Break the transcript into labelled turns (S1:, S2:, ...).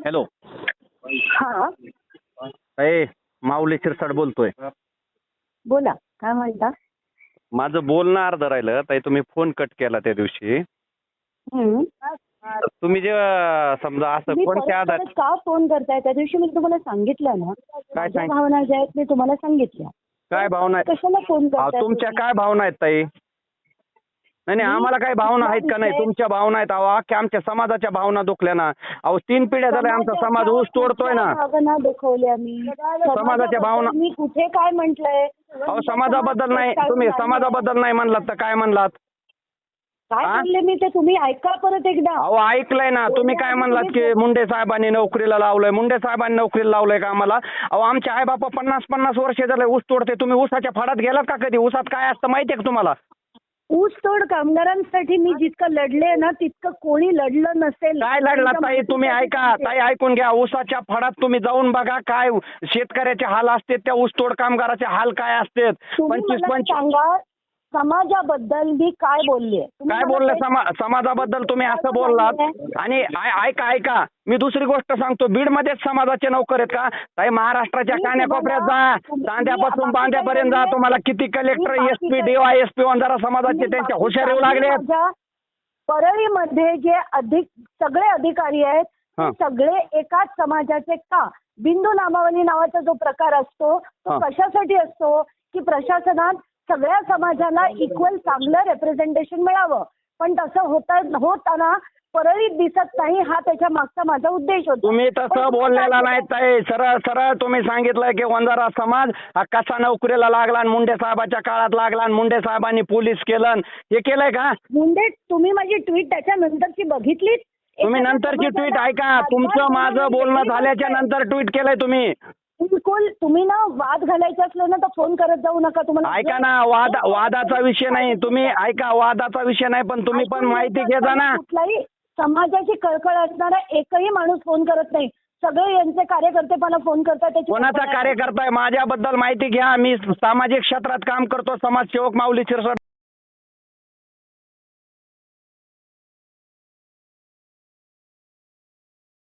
S1: Hello.
S2: हा
S1: माऊली शिरसाट बोलतोय.
S2: बोला, काय म्हणता?
S1: माझं बोलणं अर्ध राहिलं ताई, तुम्ही फोन कट केला त्या दिवशी.
S2: हम्म.
S1: तुम्ही जे समजा असं
S2: तुम्ही
S1: कोणत्या
S2: परत
S1: आधार
S2: परत का फोन करताय? त्या दिवशी मी तुम्हाला सांगितलं ना, माझ्या
S1: सांग-
S2: भावना ज्या आहेत मी तुम्हाला सांगितल्या.
S1: काय भावना आहेत?
S2: कशाला फोन
S1: अहो,
S2: करताय
S1: तुमच्या
S2: तुम्ही?
S1: काय भावना आहेत ताई? नाही नाही,
S2: मी
S1: आम्हाला काही भावना आहेत का नाही?
S2: विषय-
S1: तुमच्या भावना आहेत. अहो, अख्ख्या आमच्या समाजाच्या भावना दुखल्या ना. अहो, 3 पिढ्या झाल्या आमचा समाज ऊस तोडतोय ना.
S2: कुठल्या भावना दुखवल्या मी?
S1: समाजाच्या भावना-
S2: मी कुठे काय म्हटलंय?
S1: अहो, समाजाबद्दल नाही, तुम्ही समाजाबद्दल नाही म्हणलात तर काय म्हणलात?
S2: काय
S1: हा?
S2: बोलले मी ते तुम्ही ऐका परत एकदा.
S1: अहो, ऐकलंय ना. तुम्ही काय म्हणलात की मुंडे साहेबांनी नोकरीला लावलंय. मुंडे साहेबांनी नोकरीला लावलंय का आम्हाला? अहो, आमचे आई बापा 50-50 वर्ष झाले ऊस तोडते. तुम्ही ऊसाच्या फडात गेलात का कधी? ऊसात काय असतं माहितीये का तुम्हाला?
S2: ऊस तोड कामगारांसाठी मी जितकं लढले ना तितकं कोणी लढलं नसेल.
S1: काय लढला ताई? तुम्ही ऐका ताई, ऐकून घ्या. ऊसाच्या फडात तुम्ही जाऊन बघा काय शेतकऱ्याचे हाल असते, त्या ऊसतोड कामगाराचे हाल काय असते.
S2: तुम्ही मला सांगा समाजाबद्दल मी काय बोलले?
S1: काय बोलले? समाजाबद्दल तुम्ही असं बोललात. आणि ऐका मी दुसरी गोष्ट सांगतो. बीडमध्येच समाजाचे नोकर आहेत का? ताई, महाराष्ट्राच्या कान्याकोपऱ्यात जा, चांद्यापासून बांद्यापर्यंत जा. तुम्हाला किती कलेक्टर, एसपी, DYSP वंजारा समाजाचे त्यांच्या हुशार येऊ लागले.
S2: परळीमध्ये जे सगळे अधिकारी आहेत ते सगळे एकाच समाजाचे का? बिंदू नामावली नावाचा जो प्रकार असतो तो कशासाठी असतो की प्रशासनात सगळ्या समाजाला इक्वल चांगलं रिप्रेझेंटेशन मिळावं. पण तसं होताना परळीत दिसत नाही. हा त्याच्या मागचा माझा उद्देश होता.
S1: तुम्ही तसं बोललेला नाही ताई. सरळ सरळ तुम्ही सांगितलंय की वंजारा समाज हा कसा नोकरीला लागला आणि मुंडे साहेबाच्या काळात लागला आणि मुंडे साहेबांनी पोलीस केलं. हे केलंय का?
S2: मुंडे, तुम्ही माझी ट्विट त्याच्यानंतरची बघितलीत?
S1: तुम्ही नंतरची ट्विट ऐका. तुमचं माझं बोलणं झाल्याच्या नंतर ट्विट केलंय तुम्ही.
S2: बिलकुल. तुम्ही ना वाद घालायचे असलं ना तर फोन करत जाऊ नका. तुम्हाला
S1: ऐका ना, वादाचा विषय नाही. तुम्ही ऐका, वादाचा विषय नाही, पण तुम्ही पण माहिती घ्या ना.
S2: कुठलाही समाजाची कळकळ असणारा एकही माणूस फोन करत नाही. सगळे यांचे कार्यकर्ते मला फोन करतात.
S1: कोणाचा कार्यकर्ता आहे? माझ्याबद्दल माहिती घ्या. मी सामाजिक क्षेत्रात काम करतो. समाजसेवक माऊली शिरसाट.